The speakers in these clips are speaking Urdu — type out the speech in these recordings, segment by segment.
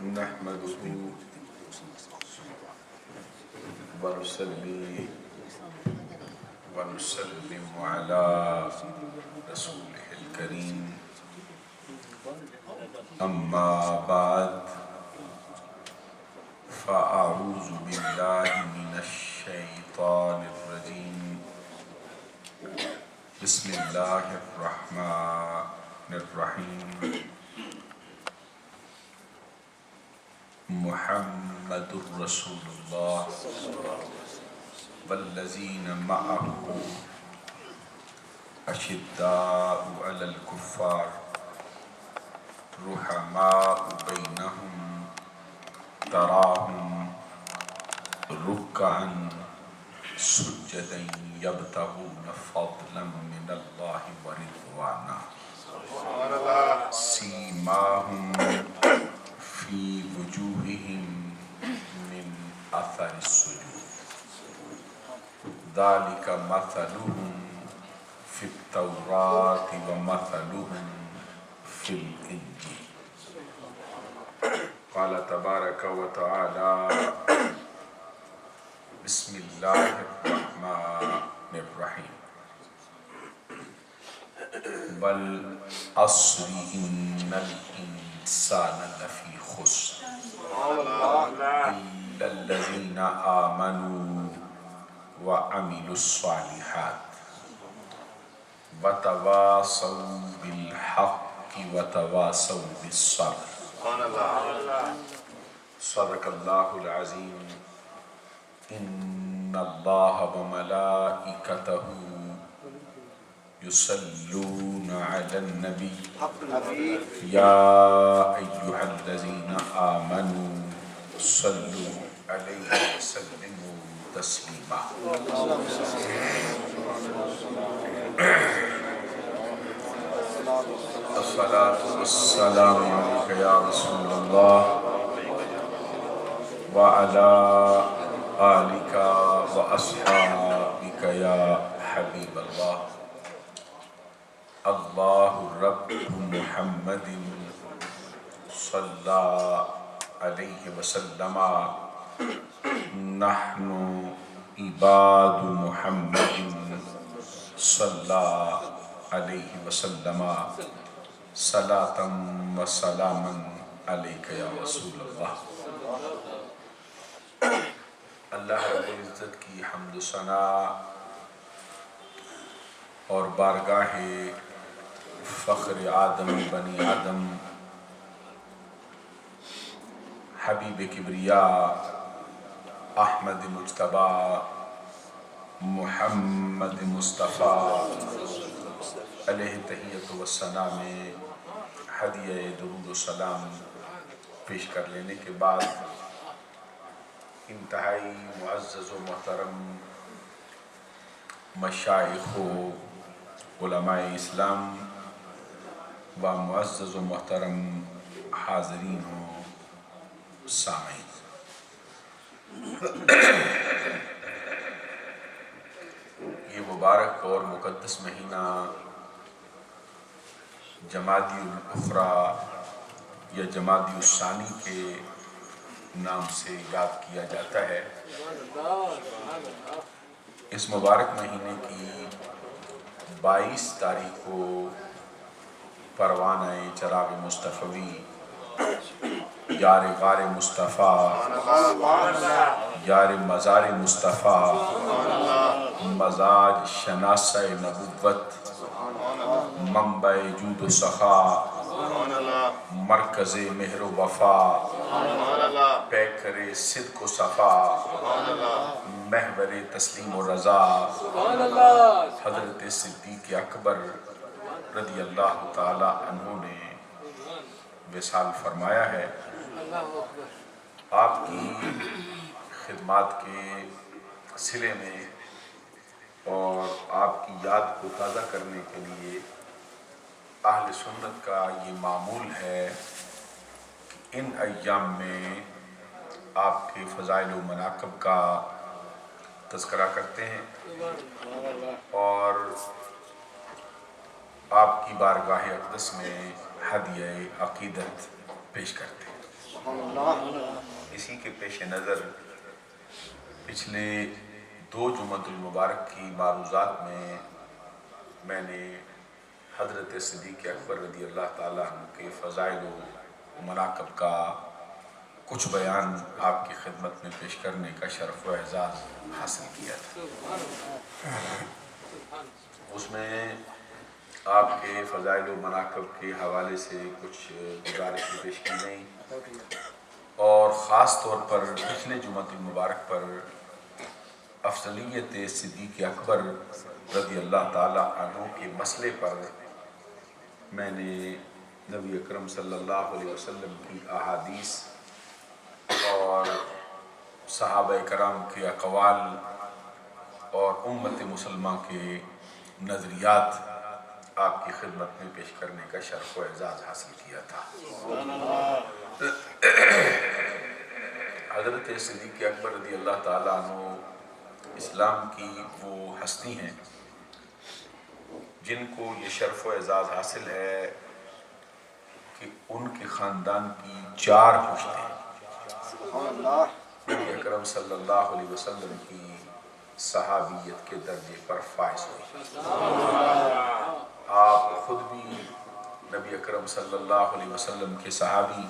نحمده ونصلي ونسلم على رسوله الكريم أما بعد فأعوذ بالله من الشيطان الرجيم بسم الله الرحمن الرحيم محمد رسول الله والذين معه أشداء على الكفار رحماء بينهم تراهم ركعا سجدا يبتغون فضلا من الله ورضوانا سيماهم في وجوههم من أثر السجود ذلك مثلهم في التوراة ومثلهم في الإنجيل قال تبارك وتعالى بسم الله الرحمن الرحيم والعصر إن الإنسان لفي خسر إلا الذين آمنوا وعملوا الصالحات وتواصوا بالحق وتواصوا بالصبر صدق الله العظيم إن الله وملائكته يصلون على النبي يا أيها الذين آمنوا صلوا عليه وسلموا تسليما الصلاة والسلام عليك يا رسول الله وعلى آلك وأصحابك يا حبيب الله الله رب محمد صلى عليه وسلم نحن عباد محمد صلى عليه وسلم صلاة وسلاما عليك يا رسول الله اللہ رب العزت کی حمد و ثنا اور بارگاہ فخر آدم بنی آدم حبیب کبریا احمد مجتبی محمد مصطفیٰ علیہ تحیت و ثنا میں ہدیہ درود و سلام پیش کر لینے کے بعد انتہائی معزز و محترم مشائخ و علماء اسلام و معزز و محترم حاضرین و سامعین، یہ مبارک اور مقدس مہینہ جمادی الاخری یا جمادی الثانی کے نام سے یاد کیا جاتا ہے۔ اس مبارک مہینے کی 22 تاریخ کو پروانہ چراغ مصطفی یار غار مصطفیٰ یار مزار مصطفیٰ مزاج شناسہ نبوت منبع جود و سخا مرکز مہر و وفا پیکر صدق و صفا محور تسلیم و رضا حضرت صدیق اکبر رضی اللہ تعالی عنہ نے وصال فرمایا ہے۔ آپ کی خدمات کے صلے میں اور آپ کی یاد کو تازہ کرنے کے لیے اہل سنت کا یہ معمول ہے کہ ان ایام میں آپ کے فضائل و مناقب کا تذکرہ کرتے ہیں اور آپ کی بارگاہ اقدس میں ہدیہ عقیدت پیش کرتے ہیں۔ اسی کے پیش نظر پچھلے 2 جمعۃ المبارک کی معروضات میں نے حضرت صدیق اکبر رضی اللہ تعالیٰ عنہ کے فضائل و مناقب کا کچھ بیان آپ کی خدمت میں پیش کرنے کا شرف و اعزاز حاصل کیا تھا۔ اس میں آپ کے فضائل و مناقب کے حوالے سے کچھ گزارشیں پیش کی گئیں، اور خاص طور پر پچھلے جمعۃ المبارک پر افضلیت صدیق اکبر رضی اللہ تعالیٰ عنہ کے مسئلے پر میں نے نبی اکرم صلی اللہ علیہ وسلم کی احادیث اور صحابہ کرام کے اقوال اور امت مسلمہ کے نظریات آپ کی خدمت میں پیش کرنے کا شرف و اعزاز حاصل کیا تھا۔ حضرت صدیق اکبر رضی اللہ تعالیٰ عنہ اسلام کی وہ ہستی ہیں جن کو یہ شرف و اعزاز حاصل ہے کہ ان کے خاندان کی 4 پشتیں نبی اکرم صلی اللہ علیہ وسلم کی صحابیت کے درجے پر فائز ہوئی۔ آپ خود بھی نبی اکرم صلی اللہ علیہ وسلم کے صحابی،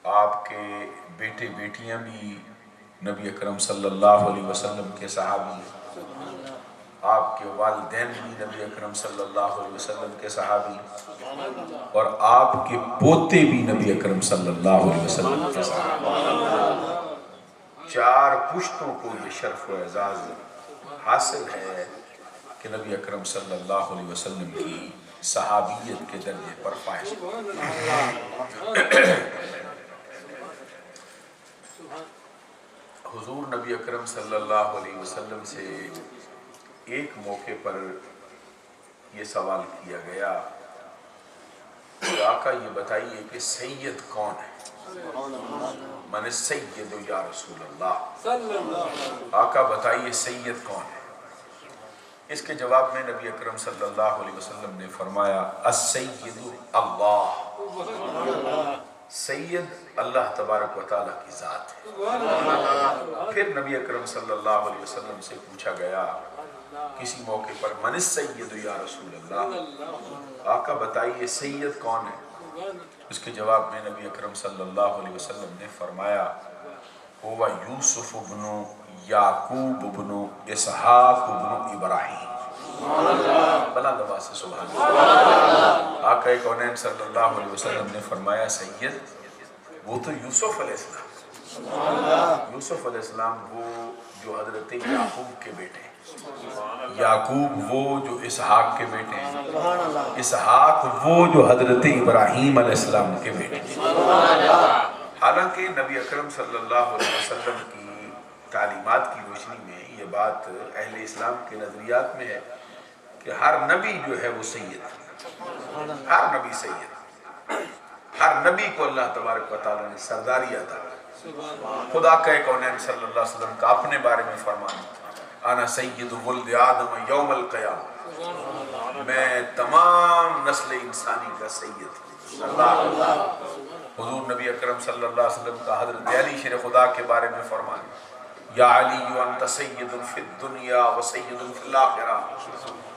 آپ کے بیٹے بیٹیاں بھی نبی اکرم صلی اللہ علیہ وسلم کے صحابی، آپ کے والدین بھی نبی اکرم صلی اللہ علیہ وسلم کے صحابی، اور آپ کے پوتے بھی نبی اکرم صلی اللہ علیہ وسلم کے صحابی۔ 4 پشتوں کو یہ شرف و اعزاز حاصل ہے کہ نبی اکرم صلی اللہ علیہ وسلم کی صحابیت کے درجے پر فائز ہو۔ حضور نبی اکرم صلی اللہ علیہ وسلم سے ایک موقع پر یہ سوال کیا گیا کہ آقا یہ بتائیے کہ سید کون ہے؟ من السید یا رسول اللہ، آقا بتائیے سید کون ہے؟ اس کے جواب میں نبی اکرم صلی اللہ علیہ وسلم نے فرمایا السید اللہ، سید اللہ تبارک و تعالیٰ کی ذات ہے۔ پھر نبی اکرم صلی اللہ علیہ وسلم سے پوچھا گیا کسی موقع پر من السید یا رسول اللہ، آقا بتائیے سید کون ہے؟ اس کے جواب میں نبی اکرم صلی اللہ علیہ وسلم نے فرمایا هو یوسف ابن یعقوب ابن اسحاق ابن ابراہیم۔ بلند آواز سے سبحان اللہ۔ آقا کونین صلی اللہ علیہ وسلم نے فرمایا سید وہ تو یوسف علیہ السلام، یوسف علیہ السلام وہ جو حضرت یعقوب کے بیٹے ہیں، یعقوب وہ جو اسحاق کے بیٹے ہیں، اسحاق وہ جو حضرت ابراہیم علیہ السلام کے بیٹے ہیں۔ حالانکہ نبی اکرم صلی اللہ علیہ وسلم کی تعلیمات کی روشنی میں یہ بات اہل اسلام کے نظریات میں ہے کہ ہر نبی جو ہے وہ سید ہے، ہر نبی سید، ہر نبی کو اللہ تبارک و تعالیٰ نے سرداری عطا کی۔ خدا کا کونین صلی اللہ علیہ وسلم کا اپنے بارے میں فرمانا انا سید ولد آدم یوم القیامہ، میں تمام نسل انسانی کا سید ہوں۔ حضور نبی اکرم صلی اللہ علیہ وسلم کا حضرت علی شیر خدا کے بارے میں فرمانا یا علی انت سید فی الدنیا و سید فی الاخرہ،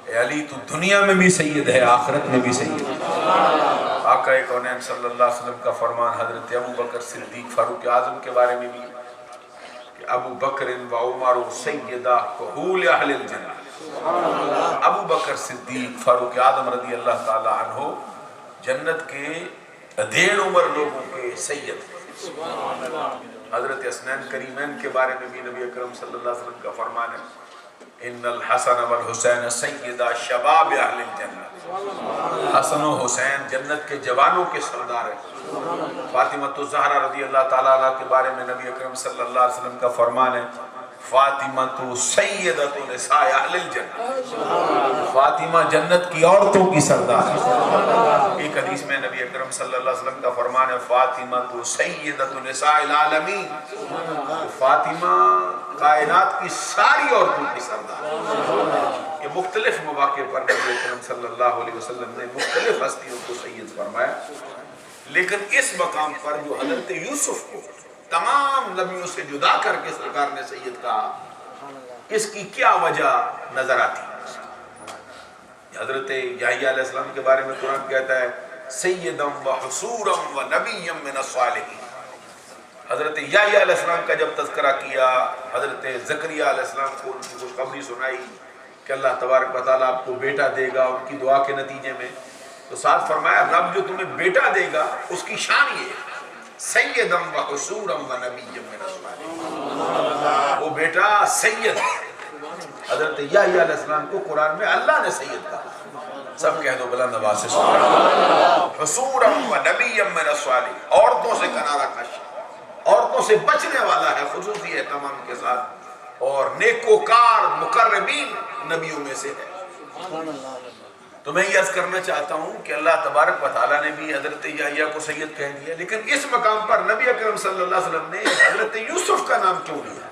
اے علی تو دنیا میں بھی سید ہے آخرت میں بھی سید ہے۔ آقا کونین صلی اللہ علیہ وسلم کا فرمان حضرت ابو بکر صدیق فاروق اعظم کے بارے میں بھی کہ ابو بکر و عمر سیدہ کہول اہل الجنہ، ابو بکر صدیق فاروق اعظم رضی اللہ تعالی عنہ جنت کے 1.5 عمر لوگوں کے سید ہیں۔ حضرت حسنین کریمین کے بارے میں بھی نبی اکرم صلی اللہ علیہ وسلم کا فرمان ہے ان الحسن والحسین سیدہ شباب اہل الجنہ، حسن و حسین جنت کے جوانوں کے سردار ہیں۔ فاطمہ الزہرا رضی اللہ تعالیٰ عنہ کے بارے میں نبی اکرم صلی اللہ علیہ وسلم کا فرمان ہے فاطمہ سیدۃ نساء اہل الجنہ، فاطمہ جنت کی عورتوں کی سردار ہے۔ ایک حدیث میں نبی اکرم صلی اللہ علیہ وسلم کا فرمان ہے فاطمہ سیدۃ نساء العالمین، فاطمہ کائنات کی ساری عورتوں کی سردار۔ یہ مختلف مواقع پر نبی اکرم صلی اللہ علیہ وسلم نے مختلف ہستیوں کو سید فرمایا، لیکن اس مقام پر جو حضرت یوسف کو تمام نبیوں سے جدا کر کے سرکار نے سید کہا، اس کی کیا وجہ نظر آتی ہے؟ حضرت یحییٰ علیہ السلام کے بارے میں قرآن کہتا ہے سیدم و حصورم و نبیم من الصالحین۔ حضرت یحییٰ علیہ السلام کا جب تذکرہ کیا، حضرت زکریا علیہ السلام کو ان کی خوشخبری سنائی کہ اللہ تبارک و تعالیٰ آپ کو بیٹا دے گا ان کی دعا کے نتیجے میں، تو ساتھ فرمایا رب جو تمہیں بیٹا دے گا اس کی شان یہ ہے سیدم و حصورم و نبیم من الصالحین، وہ بیٹا سید ہے۔ حضرت یحییٰ علیہ السلام کو قرآن میں اللہ نے سید کہا، سب کہہ دو بلند آواز سے سبحان اللہ۔ حصورم و نبیم من الصالحین، عورتوں سے کنارہ کش، عورتوں سے بچنے والا ہے، خصوصی اہتمام کے ساتھ، اور نیکوکار مقربین نبیوں میں سے ہے۔ تو میں یہ عرض کرنا چاہتا ہوں کہ اللہ تبارک و تعالیٰ نے بھی حضرت یحییٰ کو سید کہہ دیا، لیکن اس مقام پر نبی اکرم صلی اللہ علیہ وسلم نے حضرت یوسف کا نام کیوں لیا؟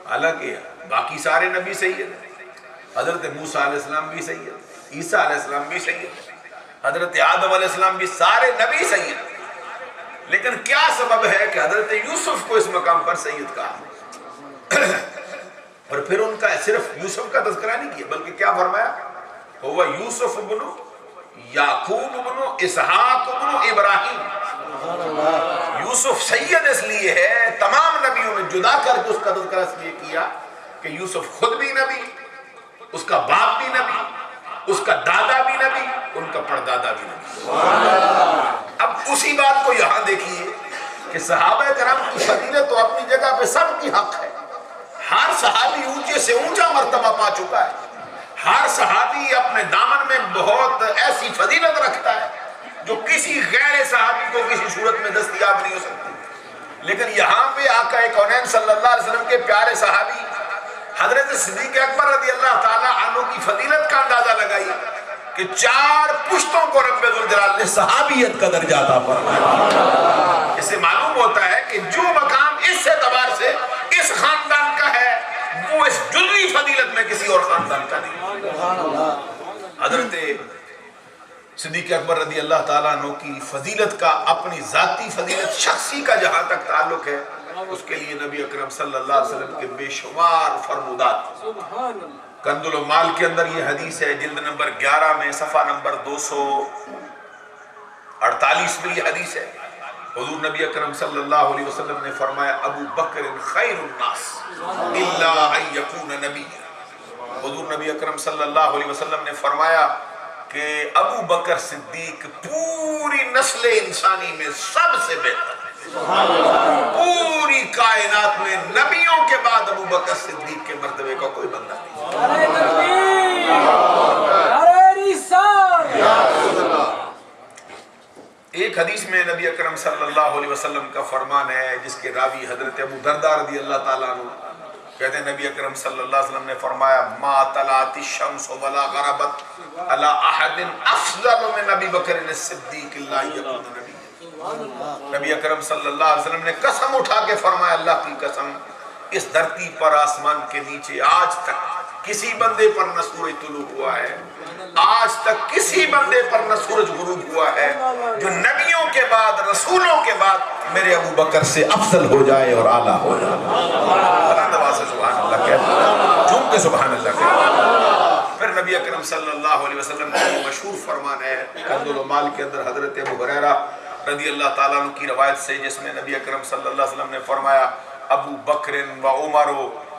حالانکہ باقی سارے نبی سید ہیں، حضرت موسیٰ علیہ السلام بھی سید، عیسیٰ علیہ السلام بھی سید، حضرت آدم علیہ السلام بھی، سارے نبی سید، لیکن کیا سبب ہے کہ حضرت یوسف کو اس مقام پر سید کہا؟ اور پھر ان کا صرف یوسف کا تذکرہ نہیں کیا بلکہ کیا فرمایا؟ ہوا یوسف ابن یعقوب ابن اسحاق ابن ابراہیم۔ یوسف سید اس لیے ہے تمام نبیوں میں جدا کر کے اس کا تذکرہ اس لیے کیا کہ یوسف خود بھی نبی، اس کا باپ بھی نبی، اس کا دادا بھی نبی، ان کا پردادا بھی نبی۔ اب اسی بات کو یہاں دیکھیے کہ صحابہ کرام کی فضیلت تو اپنی جگہ پہ سب کی حق ہے، ہر صحابی اونچے سے اونچا مرتبہ پا چکا ہے، ہر صحابی اپنے دامن میں بہت ایسی فضیلت رکھتا ہے جو کسی غیر صحابی کو کسی صورت میں دستیاب نہیں ہو سکتی، لیکن یہاں پہ آقا کونین صلی اللہ علیہ وسلم کے پیارے صحابی حضرت صدیق اکبر رضی اللہ تعالیٰ عنہ کی فضیلت کا اندازہ لگائی کہ 4 پشتوں کو رب ذوالجلال نے صحابیت کا درجہ عطا فرمایا۔ اس سے معلوم ہوتا ہے کہ جو مقام اس اعتبار سے اس خاندان کا ہے وہ اس جزوی فضیلت میں کسی اور خاندان کا نہیں۔ حضرت صدیق اکبر رضی اللہ تعالیٰ عنہ کی فضیلت کا اپنی ذاتی فضیلت شخصی کا جہاں تک تعلق ہے، اس کے لیے نبی اکرم صلی اللہ علیہ وسلم کے بے شمار فرمودات۔ کنز المال کے اندر یہ حدیث ہے، جلد نمبر 11 میں صفحہ نمبر 248 میں یہ حدیث ہے۔ حضور نبی اکرم صلی اللہ علیہ وسلم نے فرمایا ابو بکر خیر الناس الا ان یکون نبی۔ حضور نبی اکرم صلی اللہ علیہ وسلم نے فرمایا کہ ابو بکر صدیق پوری نسل انسانی میں سب سے بہتر ہے، پوری کائنات میں نبیوں کے بعد ابو بکر صدیق کے مرتبے کا کوئی بندہ نہیں۔ ایک حدیث میں نبی اکرم صلی اللہ علیہ وسلم کا فرمان ہے جس کے راوی حضرت ابو درداء رضی اللہ تعالیٰ عنہ کہتے ہیں نبی اکرم صلی اللہ علیہ وسلم نے فرمایا ما طلعت الشمس ولا غربت على احد افضل من ابی بکر الصدیق الا یکون نبی۔ نبی اکرم صلی اللہ علیہ وسلم نے قسم اٹھا کے فرمایا اللہ کی قسم، اس دھرتی پر آسمان کے نیچے آج تک کسی بندے پر نہ سورج طلوع ہوا ہے، آج تک کسی بندے پر نہ سورج غروب ہوا ہے جو نبیوں کے بعد رسولوں کے بعد میرے ابو بکر سے افضل ہو جائے اور اعلیٰ ہو جائے۔ سبحان اللہ کہتے جھوم کے سبحان اللہ کہتے۔ پھر نبی اکرم صلی اللہ علیہ وسلم کا یہ مشہور فرمان ہے کنز المال کے اندر حضرت ابو ہریرہ رضی اللہ تعالیٰ عنہ کی روایت سے، جس میں نبی اکرم صلی اللہ علیہ وسلم نے فرمایا ابو بکر و عمر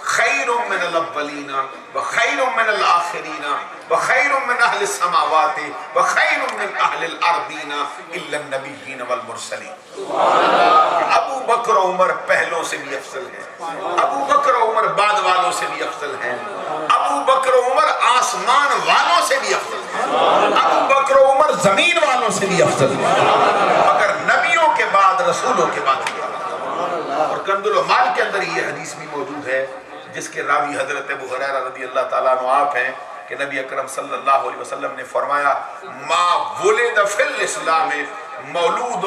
خیر من الاولین و خیر من الآخرین و خیر من اہل السماوات و خیر من اہل الارضین الا النبیین والمرسلین۔ ابو بکر و عمر پہلوں سے بھی افضل ہیں، ابو بکر و عمر بعد والوں سے بھی افضل ہیں، ابو بکر و عمر آسمان والوں سے بھی افضل ہیں، ابو بکر و عمر زمین والوں سے بھی افضل ہیں، مگر نبیوں کے بعد رسولوں کے بعد بھی۔ اور کنز المال کے اندر یہ حدیث بھی موجود ہے جس کے راوی حضرت ابو ہریرہ رضی اللہ تعالیٰ عنہ آپ ہیں کہ نبی اکرم صلی اللہ علیہ وسلم نے فرمایا ما ولد فی الاسلام مولود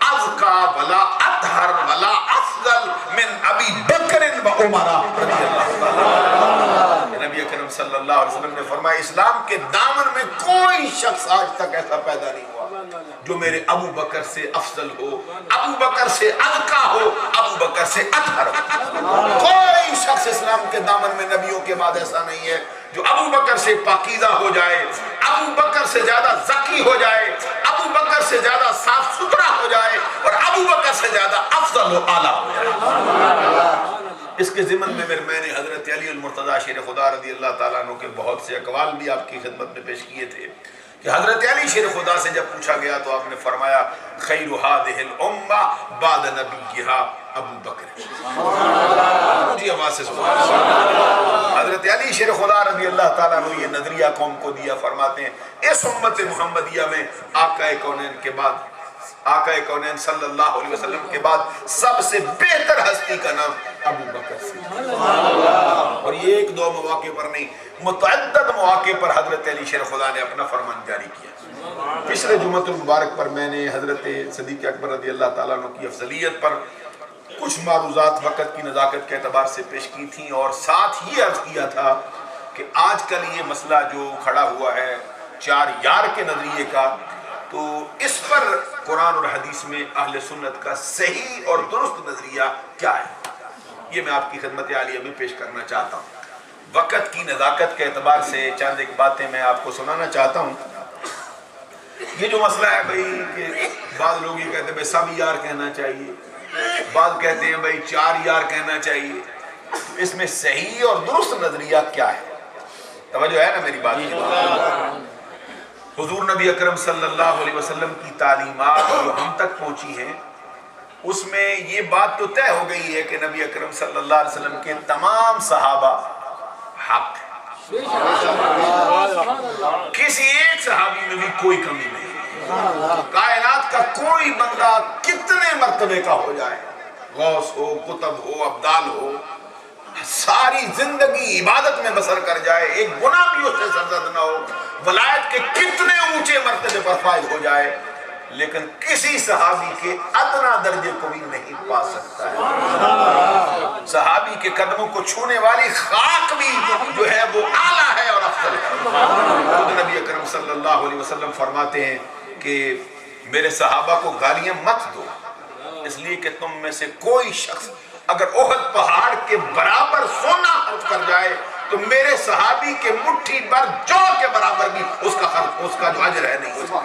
ازکا ولا اطہر ولا افضل من ابی بکر و عمر رضی اللہ تعالیٰ عنہ۔ نبی اکرم صلی اللہ علیہ وسلم نے فرمایا اسلام کے دامن میں کوئی شخص آج تک ایسا پیدا نہیں ہوا جو میرے ابو بکر سے افضل ہو، ابو بکر سے ازکا ہو، ابو بکر سے اطہر ہو۔ کوئی شخص اسلام کے دامن میں نبیوں کے بعد ایسا نہیں ہے جو ابو بکر سے پاکیزہ ہو جائے، ابو بکر سے زیادہ زکی ہو جائے، ابو بکر سے زیادہ صاف ستھرا ہو جائے، اور ابو بکر سے زیادہ افضل و اعلیٰ ہو جائے۔ اس کے ضمن میں میں نے حضرت علی المرتضیٰ شیر خدا رضی اللہ تعالیٰ عنہ کے بہت سے اقوال بھی آپ کی خدمت میں پیش کیے تھے کہ حضرت علی شیر خدا سے جب پوچھا گیا تو آپ نے فرمایا خیر هذه الامہ بعد نبیہا ابو بکر۔ جی آواز سے سبحان اللہ۔ حضرت علی شیر خدا رضی اللہ تعالیٰ عنہ یہ نظریہ قوم کو دیا، فرماتے ہیں اس امت محمدیہ میں آقا کونین کے بعد، آقا کونین صلی اللہ علیہ وسلم کے بعد سب سے بہتر ہستی کا نام ابو بکر سے، اور یہ ایک دو مواقع پر نہیں، متعدد مواقع پر حضرت علی شیر خدا نے اپنا فرمان جاری کیا۔ پچھلے جمعۃ المبارک پر میں نے حضرت صدیق اکبر رضی اللہ تعالیٰ عنہ کی افضلیت پر کچھ معروضات وقت کی نزاکت کے اعتبار سے پیش کی تھیں، اور ساتھ یہ عرض کیا تھا کہ آج کل یہ مسئلہ جو کھڑا ہوا ہے چار یار کے نظریے کا، تو اس پر قرآن اور حدیث میں اہل سنت کا صحیح اور درست نظریہ کیا ہے، یہ میں آپ کی خدمت عالیہ میں پیش کرنا چاہتا ہوں۔ وقت کی نزاکت کے اعتبار سے چند ایک باتیں میں آپ کو سنانا چاہتا ہوں۔ یہ جو مسئلہ ہے بھائی کہ بعض لوگ یہ کہتے ہیں بھائی سب یار کہنا چاہیے، بعض کہتے ہیں بھائی چار یار کہنا چاہیے، اس میں صحیح اور درست نظریہ کیا ہے؟ توجہ ہے نا میری بات کی؟ حضور نبی اکرم صلی اللہ علیہ وسلم کی تعلیمات جو ہم تک پہنچی ہیں اس میں یہ بات تو طے ہو گئی ہے کہ نبی اکرم صلی اللہ علیہ وسلم کے تمام صحابہ حق ہیں، کسی ایک صحابی میں بھی کوئی کمی نہیں۔ کائنات کا کوئی بندہ کتنے مرتبے کا ہو جائے، غوث ہو، قطب ہو، ابدال ہو، ساری زندگی عبادت میں بسر کر جائے، ایک گناہ بھی اس سے سرزد نہ ہو، ولایت کے کتنے اونچے مرتبے پر فائز ہو جائے، لیکن کسی صحابی کے ادنا درجے کو بھی نہیں پا سکتا ہے۔ صحابی کے قدموں کو چھونے والی خاک بھی جو ہے وہ اعلیٰ ہے اور افضل ہے۔ خود نبی اکرم صلی اللہ علیہ وسلم فرماتے ہیں کہ میرے صحابہ کو گالیاں مت دو، اس لیے کہ تم میں سے کوئی شخص اگر احد پہاڑ کے برابر سونا خرچ کر جائے تو میرے صحابی کے مٹھی بھر جو کے برابر بھی اس کا جو اجر ہے نہیں ہو سکتا۔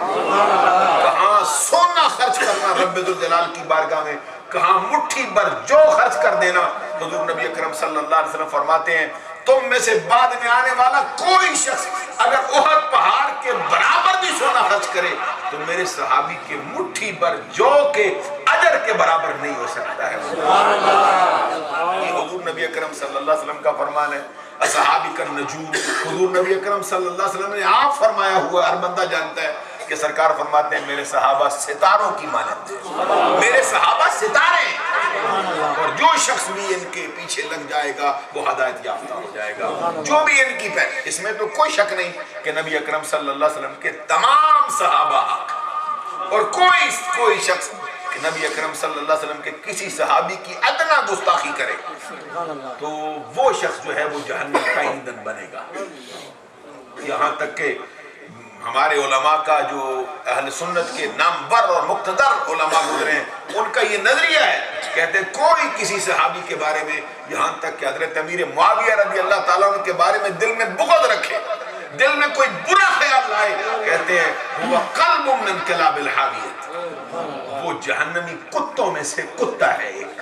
کہاں سونا خرچ کرنا رب ذوالجلال کی بارگاہ میں، کہاں مٹھی بھر جو خرچ کر دینا۔ حضور نبی اکرم صلی اللہ علیہ وسلم فرماتے ہیں تم میں سے بعد میں آنے والا کوئی شخص اگر احد پہاڑ کے برابر بھی سونا خرچ کرے تو میرے صحابی کے مٹھی بھر جو کے اجر کے برابر نہیں ہو سکتا ہے۔ یہ حضور نبی اکرم صلی اللہ علیہ وسلم کا فرمان ہے۔ اصحابی کا نجوم، حضور نبی اکرم صلی اللہ علیہ وسلم نے آپ فرمایا ہوا، ہر بندہ جانتا ہے کہ سرکار فرماتے ہیں میرے صحابہ ستاروں کی مانند ہیں، میرے صحابہ ستارے ہیں، اور جو شخص بھی ان کے پیچھے لگ جائے گا وہ ہدایت یافتہ ہو جائے گا۔ جو بھی ان کی پہ، اس میں تو کوئی شک نہیں کہ نبی اکرم صلی اللہ علیہ وسلم کے تمام صحابہ حق، اور کوئی شخص کہ نبی اکرم صلی اللہ علیہ وسلم کے کسی صحابی کی ادنا گستاخی کرے تو وہ شخص جو ہے وہ جہنم کا ایندھن بنے گا۔ یہاں تک کہ ہمارے علماء کا جو اہل سنت کے نامور اور مقتدر علماء گزرے ہیں ان کا یہ نظریہ ہے، کہتے ہیں کوئی کسی صحابی کے بارے میں، یہاں تک کہ حضرت امیر معاویہ رضی اللہ تعالیٰ عنہ کے بارے میں دل میں بغض رکھے، دل میں کوئی برا خیال لائے، کہتے ہیں وہ قلب من کلاب الحاویت، وہ جہنمی کتوں میں سے کتا ہے ایک۔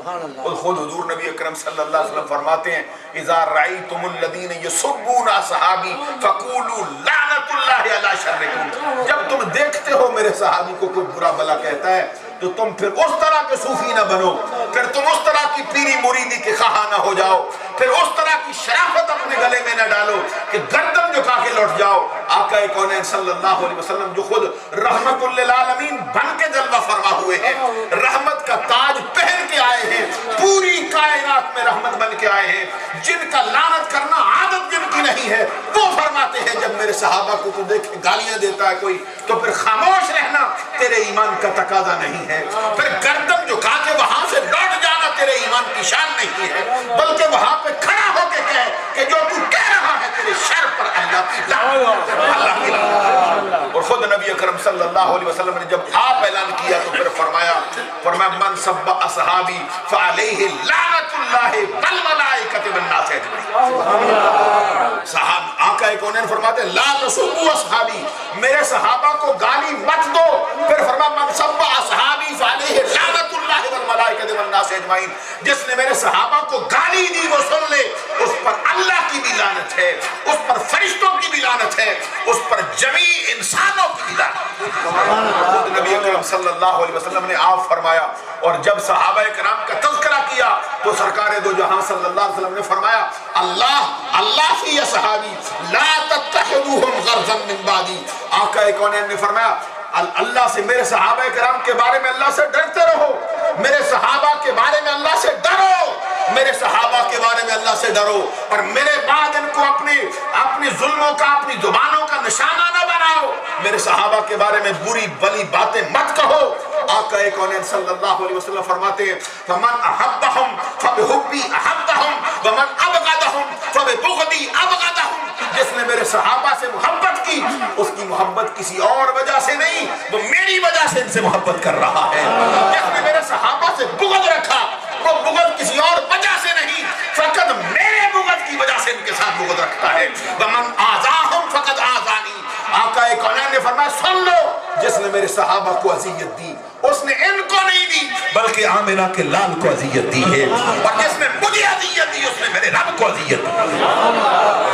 اور خود حضور نبی اکرم صلی اللہ علیہ وسلم فرماتے ہیں اذا رأیتم الذین یسبون اصحابی فقولوا لعنت اللہ علی شرکم، جب تم دیکھتے ہو میرے صحابی کو کوئی برا بلا کہتا ہے تو تم پھر اس طرح کے صوفی نہ بنو، پھر تم اس طرح کی پیری مریدی کے خواہاں نہ ہو جاؤ، پھر اس طرح کی شرافت اپنے گلے میں نہ ڈالو کہ گردن جھکا کے لوٹ جاؤ۔ آقا کونین صلی اللہ علیہ وسلم جو خود رحمت للعالمین بن کے جلوہ فرما ہوئے ہیں، رحمت کا تاج پہن کے آئے ہیں، پوری کائنات میں رحمت بن کے آئے ہیں، جن کا لعنت کرنا عادت جن کی نہیں ہے، وہ فرماتے ہیں جب میرے صحابہ کو تو دیکھے گالیاں دیتا ہے کوئی تو پھر خاموش رہنا تیرے ایمان کا تقاضا نہیں ہے، پھر گردن جھکا کے وہاں سے لوٹ جانا تیرے ایمان کی شان نہیں ہے، بلکہ وہاں پہ کھڑا ہو کے کہے کہ جو تو کہہ رہا ہے کی لعنت، اللہ کی لعنت۔ اور خود نبی اکرم صلی اللہ علیہ وسلم نے جب آپ اعلان کیا تو پھر فرمایا من سب اصحابی فعلیہ لعنت اللہ والملائکۃ والناس اجمعین۔ صحابہ آقا کونین فرماتے ہیں لا تسبوا اصحابی، میرے صحابہ کو گالی مت دو۔ پھر فرمایا من سب اصحابی فعلیہ لعنت اللہ والملائکۃ والناس اجمعین، جس نے میرے صحابہ کو گالی دی وہ سن لے، اس پر اللہ کی بھی لعنت ہے، اس پر فرشتوں کی بھی لعنت ہے، اس پر جمیع انسانوں کی بھی لعنت ہے۔ نبی اکرم صلی اللہ علیہ وسلم نے آپ فرمایا، اور جب صحابہ کرام کا تذکرہ کیا تو سرکار دو جہاں صلی اللہ علیہ وسلم نے فرمایا اللہ فی اصحابی لا تتخذوہم غرضا من بعدی۔ آقا کونین نے فرمایا اللہ سے میرے صحابہ کرام کے بارے میں اللہ سے ڈرتے رہو، میرے صحابہ کے بارے میں اللہ سے ڈرو، میرے صحابہ کے بارے میں اللہ سے ڈرو، اور میرے بعد ان کو اپنی ظلموں کا، اپنی زبانوں کا نشانہ نہ بناؤ، میرے صحابہ کے بارے میں بری بلی باتیں مت کہو۔ آقا کونین صلی اللہ علیہ وسلم فرماتے ہیں فمن احبہم فبحبی احبہم ومن ابغضہم فببغضی ابغضہم، جس نے میرے صحابہ سے محبت کی اس کی محبت کسی اور وجہ سے نہیں، وہ میری وجہ سے ان سے محبت کر رہا ہے۔ جس نے میرے صحابہ سے بغض رکھا وہ بغض کسی اور وجہ سے نہیں، فقط میرے بغض کی وجہ سے ان کے ساتھ بغض رکھتا ہے۔ ومن آذاہم فقط آذانی، آقا کونین نے فرمایا سن لو، جس نے میرے صحابہ کو اذیت دی اس نے ان کو نہیں دی بلکہ آمنہ کے لال کو اذیت دی ہے، اور جس نے مجھے اذیت دی اس نے میرے رب کو اذیت دی۔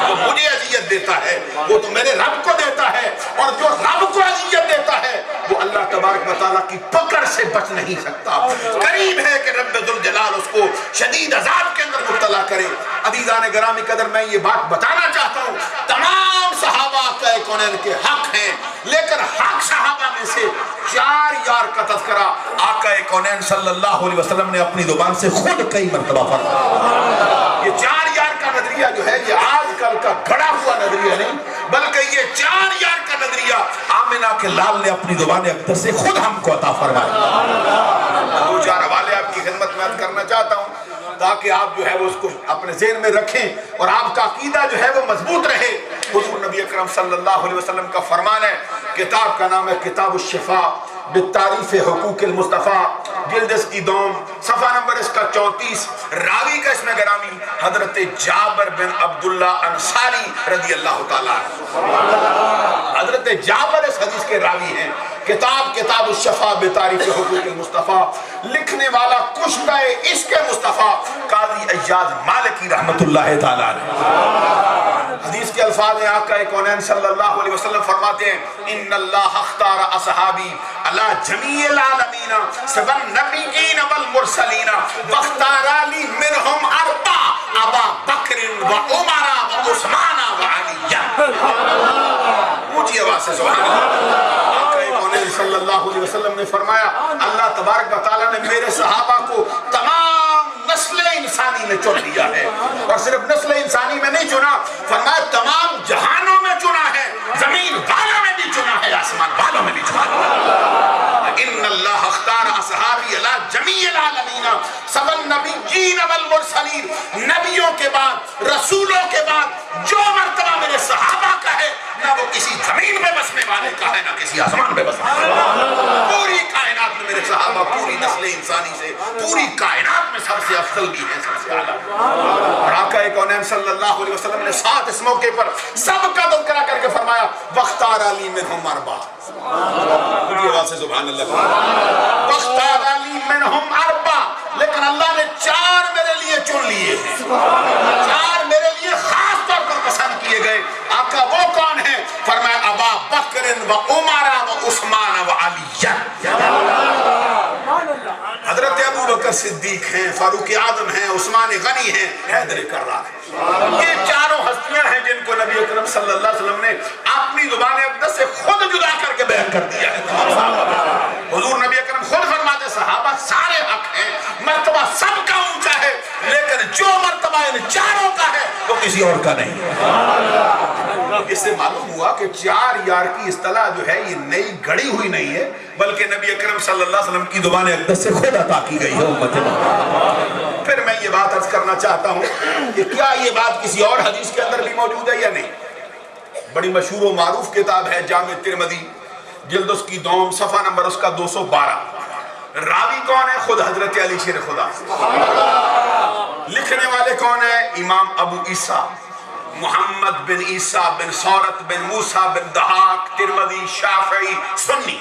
جو مجھے اذیت دیتا ہے وہ تو میرے رب کو دیتا ہے، اور جو رب کو اذیت دیتا ہے وہ اللہ تبارک و تعالیٰ کی پکڑ سے بچ نہیں سکتا۔ قریب ہے کہ رب ذوالجلال اس کو شدید عذاب کے اندر مبتلا کرے۔ عزیزان گرامی قدر، میں یہ بات بتانا چاہتا ہوں تمام صحابہ کا کونین کے حق ہیں، لیکن حق صحابہ میں سے 4 یار کا تذکرہ آقا کونین صلی اللہ علیہ وسلم نے اپنی زبان سے خود کئی مرتبہ فرمایا۔ یہ 4 یار کا نظریہ جو ہے یہ آج کل کا گھڑا ہوا نظریہ نہیں، بلکہ یہ 4 یار کا نظریہ آمنہ کے لال نے اپنی زبان اقدس سے خود ہم کو عطا فرمایا۔ 2-4 حوالے آپ کی خدمت میں عرض کرنا چاہتا ہوں تاکہ آپ جو ہے وہ اس کو اپنے ذہن میں رکھیں اور آپ کا عقیدہ جو ہے وہ مضبوط رہے۔ حضور نبی اکرم صلی اللہ علیہ وسلم کا فرمان ہے، کتاب کا نام ہے کتاب الشفاء بالتعریف حقوق المصطفیٰ، جلد اس کی دوم، صفحہ نمبر اس کا 34، راوی کا اس میں گرامی حضرت جابر بن عبداللہ انصاری رضی اللہ تعالیٰ عنہ۔ حضرت جابر اس حدیث کے راوی ہیں۔ کتاب الشفاء بتعریف حقوق المصطفیٰ، لکھنے والا کشتہ عشق مصطفیٰ قاضی ایاز مالکی رحمت اللہ تعالیٰ عنہ۔ حدیث کے الفاظ ہیں، آقا کونین صلی اللہ علیہ وسلم فرماتے ہیں ان اللہ اختار اصحابی علی جمیع العالمین سوى النبیین والمرسلین واختار لی منہم 4 ابا بکر و عمر و عثمان و علی۔ اونچی آواز سے سبحان اللہ۔ آقا کونین صلی اللہ علیہ وسلم نے فرمایا اللہ تبارک و تعالیٰ نے میرے صحابہ کو تمام نسل انسانی میں چن لیا ہے، اور صرف نسل انسانی میں نہیں چنا، فرمایا تمام جہانوں میں چنا ہے، زمین والوں میں بھی چنا ہے، آسمان والوں میں بھی چنا ہے۔ ان اللہ اختار اصحابی علی جمیع العالمین سوى النبیین والمرسلین، نبیوں کے بعد، رسولوں کے بعد جو مرتبہ میرے صحابہ کا ہے نہ وہ کسی زمین میں بسنے والے کا ہے نہ کسی آسمان میں بسنے والے کا، پوری کائنات میں میرے صحابہ پوری نسل انسانی سے پوری کائنات میں سب سے افضل بھی ہے، سب سے اعلیٰ۔ اور آقا کونین صلی اللہ علیہ وسلم نے ساتھ اس موقع پر سب کا تذکرہ کر کے فرمایا واختار لی منہم 4، پوری آواز سے سبحان اللہ، واختار لی منہم 4، لیکن اللہ نے 4 میرے لیے چن لیے ہیں، 4 میرے لیے خاص طور پر پسند کیے گئے۔ آقا وہ کون ہے؟ فرمایا ابا بکر و عمر و عثمان و علی۔ حضرت ابو بکر صدیق ہیں، فاروق اعظم ہیں، عثمان غنی ہیں، حیدر کرار ہیں۔ یہ 4 ہستیاں ہیں جن کو نبی اکرم صلی اللہ علیہ وسلم نے اپنی زبان اقدس سے خود جدا کر کے بیان کر دیا ہے۔ حضور نبی اکرم خود فرماتے صحابہ سارے حق ہیں، مرتبہ سب کا اونچا ہے، لیکن جو مرتبہ ان 4 کا ہے وہ کسی اور کا نہیں۔ اس سے معلوم ہوا کہ 4 یار کی اصطلاح جو ہے یہ نئی گھڑی ہوئی نہیں ہے، بلکہ نبی اکرم صلی اللہ علیہ وسلم کی زبان اقدس سے خود عطا کی گئی ہے امت محمد۔ پھر میں یہ بات عرض کرنا چاہتا ہوں کہ کیا یہ بات کسی اور حدیث کے اندر بھی موجود ہے یا نہیں؟ بڑی مشہور و معروف کتاب ہے جامع ترمذی، جلد اس کی دوم، صفحہ نمبر اس کا 212۔ راوی کون ہے؟ خود حضرت علی شیر خدا۔ لکھنے والے کون ہیں؟ امام ابو عیسیٰ محمد بن عیسیٰ بن سورت بن موسیٰ بن دہاق ترمذی شافعی سنی۔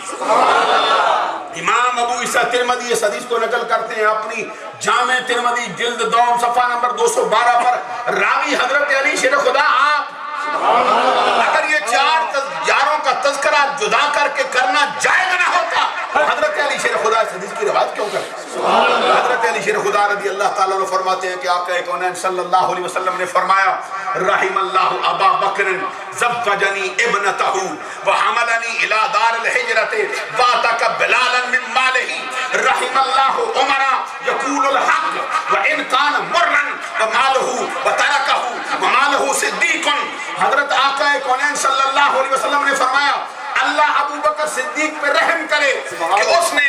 امام ابو عیسیٰ ترمذی اس حدیث کو نقل کرتے ہیں اپنی جامع ترمذی جلد دوم صفحہ نمبر 212 پر۔ راوی حضرت علی شیر خدا آپ۔ اگر یہ چار یاروں کا تذکرہ جدا کر کے کرنا جائز نہ ہوتا تو حضرت علی شیر خدا اس حدیث کی روایت کیوں کرتے؟ حضرت علی شیر خدا رضی اللہ تعالیٰ عنہ فرماتے ہیں کہ آقا کونین صلی اللہ علیہ وسلم نے فرمایا رحم اللہ ابا بکر زوجنی ابنتہ وحملنی الى دار الحجرت واتک بلالا من مالہ رحم اللہ عمرہ یقول الحق وان کان مرن ومالہ وترکہ ومالہ صدیق۔ حضرت آقا کونین صلی اللہ علیہ وسلم نے فرمایا اللہ ابو بکر صدیق پہ رحم کرے کہ اس نے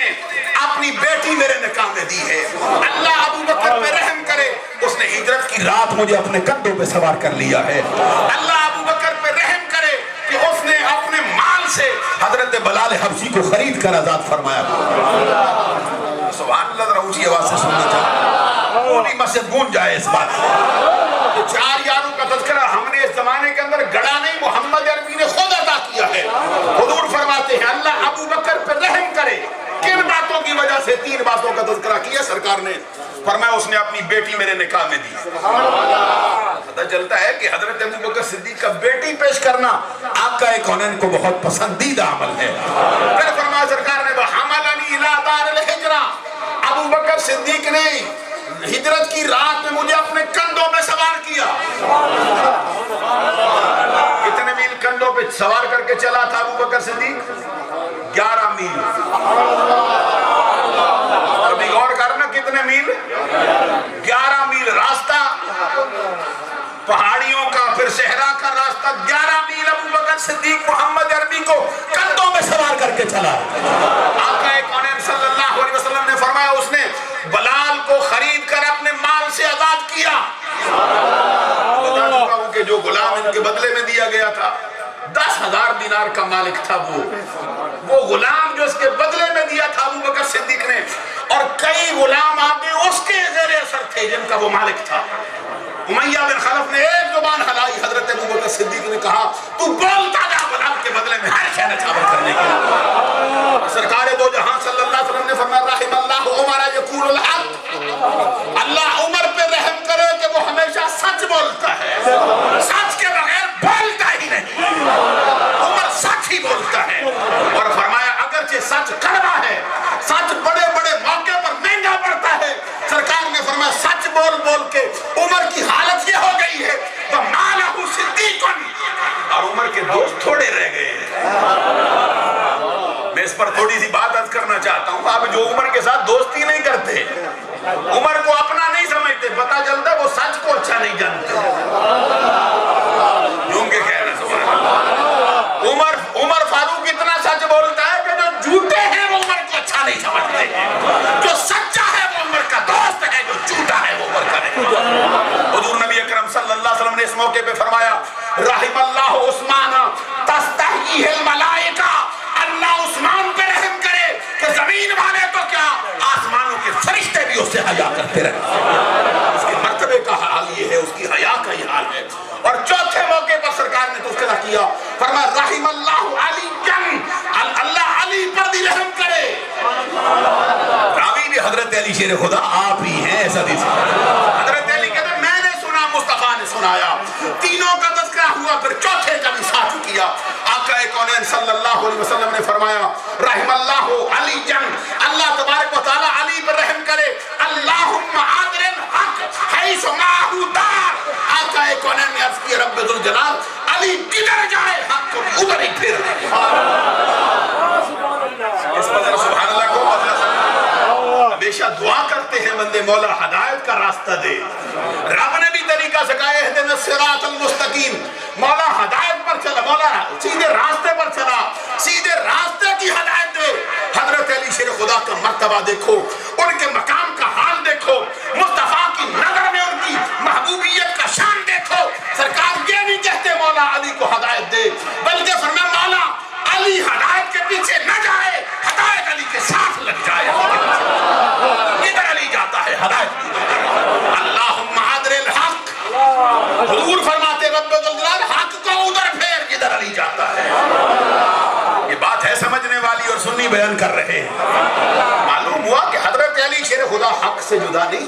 اپنی بیٹی میرے نکاح میں دی ہے۔ اللہ ابو بکر پہ رحم کرے اس نے ہجرت کی رات مجھے اپنے کندھوں پہ سوار کر لیا ہے۔ اللہ ابو بکر پہ رحم کرے کہ اس نے اپنے مال سے حضرت بلال حبشی کو خرید کر آزاد فرمایا۔ سبحان اللہ، ذرا اونچی آواز سے سننا چاہتا پوری مسجد گونج جائے اس بات سے۔ یہ چار یاروں کا تذکرہ ہم نے اس زمانے کے اندر گڑا نہیں، محمد عربی نے خود عطا کیا ہے۔ حضور فرماتے ہیں اللہ ابو بکر پہ رحم کرے۔ کن باتوں کی وجہ سے؟ تین باتوں کا تذکرہ کیا سرکار نے۔ فرمایا اس نے اپنی بیٹی میرے نکاح میں دی۔ پتہ چلتا ہے کہ حضرت ابو بکر صدیق کا بیٹی پیش کرنا آقا کونین کو بہت پسندیدہ عمل ہے۔ پھر فرمایا سرکار نے وحملنی الی دار الحجرہ، ابو بکر صدیق نے ہجرت کی رات میں مجھے اپنے کندھوں پہ سوار کیا۔ کتنے میل کندھوں پہ سوار کر کے چلا تھا ابو بکر صدیق؟ 11 میل۔ ابھی غور کرنا کتنے میل؟ 11 میل راستہ، پہاڑیوں کا پھر صحرا کا راستہ، 11 میل ابو بکر صدیق محمد عربی کو کندھوں پہ سوار کر کے چلا۔ آقا کونین صلی اللہ علیہ وسلم نے فرمایا اس نے بلال کو خرید کر اپنے مال سے آزاد کیا۔ بتا چکا ہوں کہ جو غلام ان کے بدلے میں دیا گیا تھا 10,000 دینار کا مالک تھا وہ غلام جو اس کے بدلے میں دیا تھا ابو بکر صدیق نے، اور کئی غلام آگے اس کے زیر اثر تھے جن کا وہ مالک تھا۔ امیہ بن خلف نے ایک زبان ہلائی، حضرت ابو بکر صدیق نے کہا تو بولتا جا بلال کے بدلے میں ہر شے نچھاور کرنے کے لیے۔ سرکار دو جہاں صلی اللہ علیہ وسلم نے فرمایا رحم اللہ عمر یقول الحق، اللہ عمر پہ رحم کرے کہ وہ ہمیشہ سچ بولتا ہے، سچ کے بغیر بولتا ہی نہیں، عمر سچ ہی بولتا ہے۔ اور فرمایا اگرچہ سچ کڑوا ہے، سچ بڑے بڑے موقع پر مہنگا پڑتا ہے، سرکار نے فرمایا سچ بول بول کے عمر کی حالت یہ ہو گئی ہے وَمَالَهُ صِدِّيقٌ، اور عمر کے دوست تھوڑے رہ گئے ہیں۔ میں اس پر تھوڑی سی بات عرض کرنا چاہتا ہوں، آپ جو عمر کے ساتھ دوستی نہیں کرتے، عمر کو اپنا نہیں سمجھتے، پتہ چلتا ہے وہ سچ کو اچھا نہیں جانتے۔ یوں کہ کہنا سبحان اللہ، عمر فاروق اتنا سچ بولتا ہے کہ جو جھوٹے ہیں وہ عمر کو اچھا نہیں سمجھتے ہیں، جو سچا ہے وہ عمر کا دوست ہے، جو جھوٹا ہے وہ عمر کا نہیں۔ حضور نبی اکرم صلی اللہ علیہ وسلم نے اس موقع پہ فرمایا رحم اللہ عثمان تستحییہ الملائکہ، اللہ عثمان پہ رحم کرے کہ زمین والے تو کیا آسمانوں کے فرشتے بھی اس سے حیا کرتے رہے۔ اس کے مرتبے کا حال یہ ہے، اس کی حیا کا یہ حال ہے۔ اور چوتھے موقع پر سرکار نے تذکرہ کیا، فرمایا رحم اللہ علی جن، اللہ علی پر بھی رحم کرے۔ راوی بھی حضرت علی شیر خدا آپ ہی ہیں ایسا حدیث۔ حضرت علی کہتے ہیں میں نے سنا، مصطفیٰ نے سنایا۔ تینوں کا تذکرہ ہوا، پھر چوتھے کا بھی ساتھ کیا۔ آقا کونین صلی اللہ علیہ وسلم نے فرمایا رحم اللہ علی جن، اللہ تبارک و تعالی علی پر رحم کرے۔ اللہم عادل حق حیث معہو دار، آقا کونین نے عرض کی رب ذوالجلال علی کدھر جائے حق کو ادھر ہی پھر۔ اس پر سبحان اللہ کو بدلا سکتا، ہمیشہ دعا کرتے ہیں بندے مولا ہدایت کا راستہ دے۔ رب نے بھی طریقہ سکھایا اہدنا الصراط المستقیم، مولا ہدایت پر چلا، مولا سیدھے راستے پر چلا، سیدھے راستے کی ہدایت دے۔ حضرت علی شیر خدا کا مرتبہ دیکھو، ان کے مقام کا حال دیکھو، مصطفیٰ کی نظر میں پیغمبر کی محبوبیت کا شان دیکھو، سرکار یہ نہیں کہتے مولا علی کو ہدایت دے، بلکہ فرمایا مولا علی ہدایت کے پیچھے نہ جائے، ہدایت علی کے ساتھ لگ جائے۔ کدھر علی جاتا ہے ہدایت، اللہم عادر الحق، حضور فرماتے رب الجلال حق کو ادھر پھیر جدھر علی جاتا ہے۔ یہ بات ہے سمجھنے والی اور سنی بیان کر رہے ہیں۔ معلوم ہوا کہ حضرت علی شیر خدا حق سے جدا نہیں،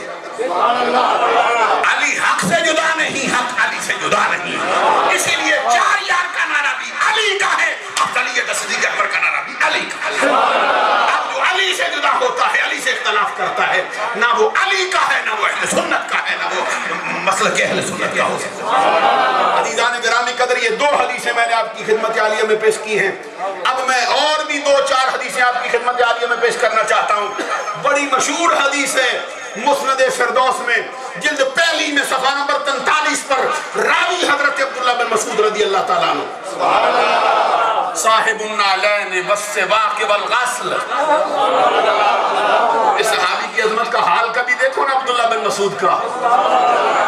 علی حق سے جدا نہیں، حق علی سے جدا نہیں، اسی لیے چار یار کا نعرہ بھی علی کا ہے، افضلیت صدیق اکبر کا نعرہ بھی علی کا ہے۔ اب جو علی سے جدا ہوتا ہے، علی سے اختلاف کرتا ہے، نہ وہ علی کا ہے، نہ وہ اہل سنت کا ہے، نہ وہ مسلک اہل سنت کا ہو سکتا ہے۔ عزیزان گرامی قدر، یہ دو حدیثیں میں نے آپ کی خدمت عالیہ میں پیش کی ہیں، اب میں اور بھی دو چار حدیثیں آپ کی خدمت عالیہ میں پیش کرنا چاہتا ہوں۔ بڑی مشہور حدیث ہے مسند فردوس میں، جلد پہلی میں صفحہ نمبر 43 پر، راوی حضرت عبداللہ بن مسعود رضی اللہ تعالیٰ عنہ، صاحب النعلین والسواک والغسل۔ اس صحابی کی عظمت کا حال کبھی دیکھو نا عبداللہ بن مسعود کا،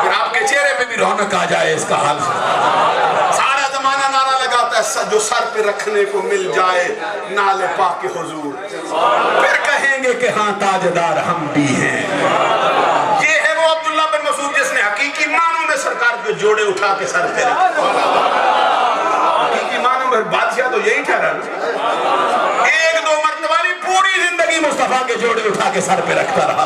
پھر آپ کے چہرے پہ بھی رونق آ جائے اس کا حال سے۔ سارا زمانہ نعرہ لگاتا ہے جو سر پہ رکھنے کو مل جائے نال پاک حضور، پھر کہیں گے کہ ہاں تاجدار ہم بھی ہیں۔ یہ ہے وہ عبداللہ بن مسعود جس نے حقیقی معنوں میں سرکار کے جوڑے اٹھا کے سر پہ رکھے۔ حقیقی معنوں میں بادشاہ تو یہی ٹھہرا نا، ایک دو مرتبہ نہیں پوری زندگی مصطفیٰ کے جوڑے اٹھا کے سر پہ رکھتا رہا۔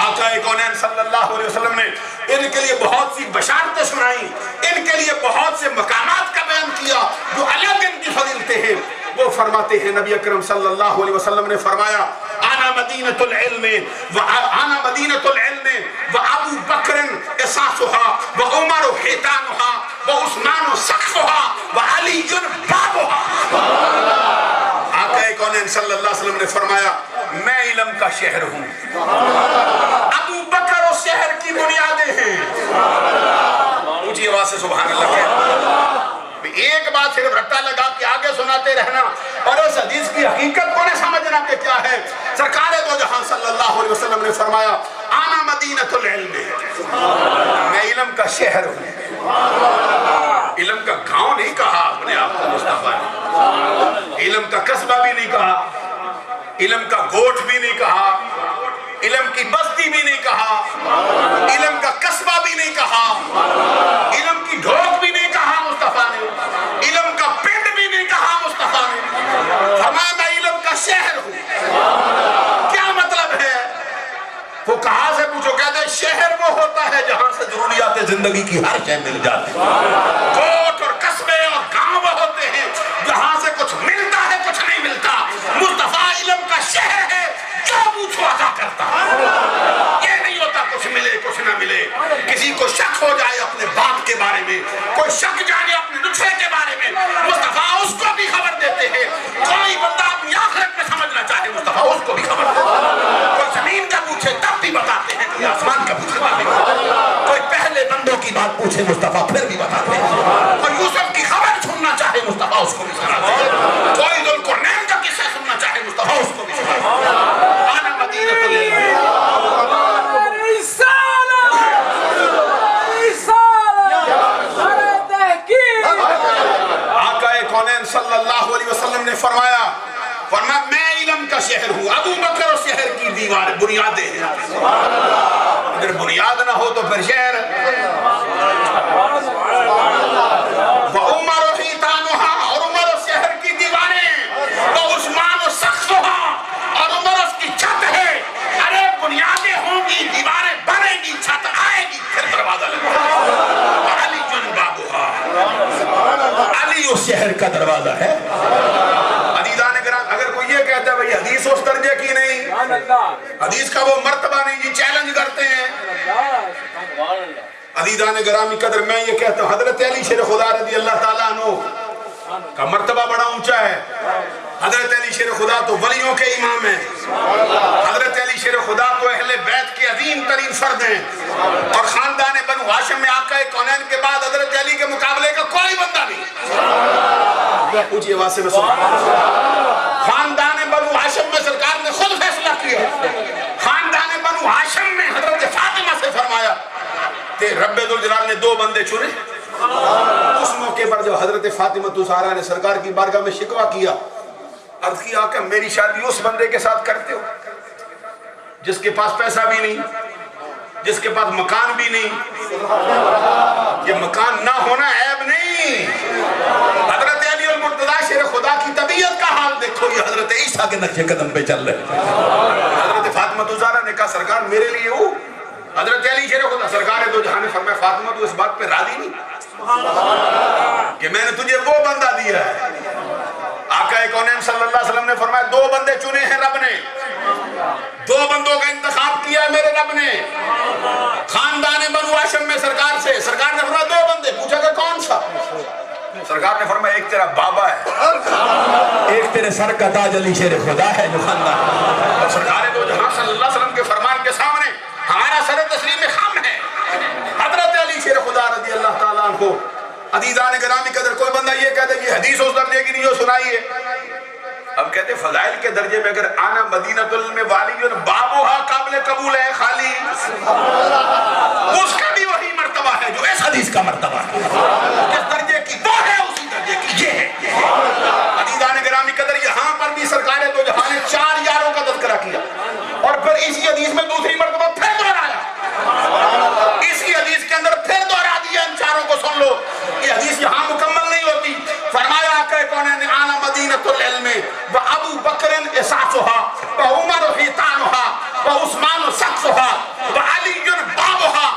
آقا کونین صلی اللہ علیہ وسلم نے ان کے لیے بہت سی بشارتیں سنائیں، ان کے لیے بہت سے مقامات کا بیان کیا جو الگ ان کی فضیلتیں ہیں۔ وہ فرماتے ہیں، نبی اکرم صلی اللہ علیہ وسلم نے فرمایا، آنا مدینۃ العلم وابو بکر اساسها وعمر حیطانها وعثمان سقفها وعلی بابها۔ آقا کونین صلی اللہ علیہ وسلم نے فرمایا، میں علم کا شہر ہوں، ابو بکر اس شہر کی بنیادیں ہیں۔ اونچی آواز سے سبحان اللہ کہہ۔ ایک بات صرف رٹا لگا کے آگے سناتے رہنا اور اس حدیث کی حقیقت کو نہ سمجھنا کہ کیا ہے۔ سرکار دو جہاں صلی اللہ علیہ وسلم نے فرمایا، آنا مدینۃ العلم، میں علم کا شہر ہوں۔ علم کا گاؤں نہیں کہا اپنے آپ کو مصطفیٰ نے، علم کا قصبہ بھی نہیں کہا، علم کا گوٹھ بھی نہیں کہا، علم کی بستی بھی نہیں کہا، علم کا قصبہ بھی نہیں کہا، علم کی ڈھوک بھی نہیں کہا مصطفیٰ نے، علم کا پنڈ بھی نہیں کہا مصطفیٰ نے، فرمایا میں علم کا شہر ہوں۔ کیا مطلب ہے؟ وہ کہاں سے پوچھو، کہتے ہیں شہر وہ ہوتا ہے جہاں سے ضروریات زندگی کی ہر شے مل جاتی ہے۔ کوٹ اور قصبے اور گاؤں وہ ہوتے ہیں جہاں سے کچھ ملتا ہے کچھ نہیں ملتا۔ مصطفیٰ علم کا شہر ہے، جو پوچھو عطا کرتا ہے۔ یہ نہیں ہوتا کچھ ملے کچھ نہ ملے، کسی کو شک ہو جائے اپنے باپ کے بارے میں، کوئی شک جانے اپنے نسخے کے بارے میں، مصطفیٰ اس کو بھی خبر دیتے ہیں۔ کوئی بندہ اپنی آخرت میں سمجھنا چاہے مصطفیٰ اس کو بھی خبر دیتے ہیں۔ کوئی زمین کا پوچھے تب بھی بتاتے ہیں، کوئی آسمان کا پوچھے تب بھی بتاتے ہیں، کوئی پہلے بندوں کی بات پوچھے مصطفیٰ پھر بھی بتاتے ہیں، کوئی یوسف کی خبر سننا چاہے مصطفیٰ اس کو بھی سناتے ہیں، کوئی ذوالقرنین کا قصہ سننا چاہے مصطفیٰ اس کو بھی سناتے ہیں۔ آنا مدینۃ العلم، صلی اللہ علیہ وسلم نے فرمایا میں علم کا شہر ہوں، ابو بکر اس شہر کی دیوار بنیادیں ہیں۔ اگر بنیاد نہ ہو تو پھر شہر۔ وعمر حیطانها، اور عمر اس شہر کی دیواریں، وعثمان سقفها، اور عمر اس کی چھت ہے۔ ارے بنیادیں ہوں گی، دیواریں بڑھیں گی، چھت آئے گی، پھر دروازہ لگے گا۔ علی بابها، علی اس شہر کا دروازہ ہے۔ عزیزان کرام، اگر کوئی یہ کہتا ہے بھئی حدیث اس درجے کی نہیں، حدیث کا وہ مرتبہ نہیں، جی چیلنج کرتے ہیں۔ عزیزان گرامی قدر، میں یہ کہتا ہوں حضرت علی شیر خدا رضی اللہ تعالیٰ عنہ کا مرتبہ بڑا اونچا ہے۔ حضرت علی شیر خدا تو ولیوں کے امام ہیں، حضرت علی شیر خدا تو اہل بیت کے عظیم ترین فرد ہیں، اور خاندان بنو ہاشم میں آقا کونین کے بعد حضرت علی کے مقابلے کا کوئی بندہ نہیں۔ اونچی آواز سے میں سنوں، خاندان بنو ہاشم میں سرکار نے خود فیصلہ کیا، خاندان بنو ہاشم میں حضرت فاطمہ سے فرمایا دو بندے چنے. اس موقع پر جو حضرت فاطمہ الزہرا نے سرکار کی بارگاہ میں شکوہ کیا، عرض کیا کہ میری شادی اس بندے کے ساتھ کرتے ہو جس کے پاس پیسہ بھی نہیں، جس کے پاس مکان بھی نہیں. یہ مکان نہ ہونا عیب نہیں. حضرت علی المرتضیٰ شیر خدا کی طبیعت کا حال دیکھو، یہ حضرت عیسیٰ کے نقش قدم پہ چل رہے ہیں. حضرت فاطمہ الزہرا نے کہا سرکار میرے لیے ہو. حضرت علی شیر خدا سرکار دو جہاں نے فرمایا فاطمہ تو اس بات پہ راضی نہیں کہ میں نے تجھے وہ بندہ دیا ہے. آقا کونین صلی اللہ علیہ وسلم نے فرمایا دو بندے چنے ہیں رب نے، دو بندوں کا انتخاب کیا ہے میرے رب نے خاندان بنو ہاشم میں سرکار سے. سرکار نے فرمایا دو بندے. پوچھا کہ کون سا؟ سرکار نے فرمایا ایک تیرا بابا ہے، ایک تیرے سر کا تاج علی شیر خدا ہے جو خاندان. اور سرکار دو جہاں صلی اللہ علیہ وسلم کے فرمان کے سامنے ہمارا سر تسلیم خم ہے حضرت علی شیر خدا رضی اللہ تعالیٰ عنہ. عزیزان گرامی قدر کوئی بندہ یہ کہتا ہے یہ حدیث اس درجے کی نہیں جو سنائیے. اب کہتے ہیں فضائل کے درجے میں اگر آنا مدینۃ العلم والی بابوہا قابل قبول ہے خالی، اس کا بھی وہی مرتبہ ہے جو اس حدیث کا مرتبہ ہے. جس درجے کی وہ ہے اسی درجے کی یہ ہے. عزیزان گرامی قدر یہاں پر بھی سرکار دو جہاں نے 4 یاروں کا تذکرہ کیا اور پھر اسی حدیث میں دوسری مرتبہ پھر دہرایا. اسی حدیث کے اندر پھر دہرا دیا. ان چاروں کو سن لو، یہ حدیث یہاں مکمل نہیں ہوتی. فرمایا آقا کونین آنا مدینۃ العلم و ابو بکر اساسها و عمر حیطانها و عثمان سقفها و علی بابها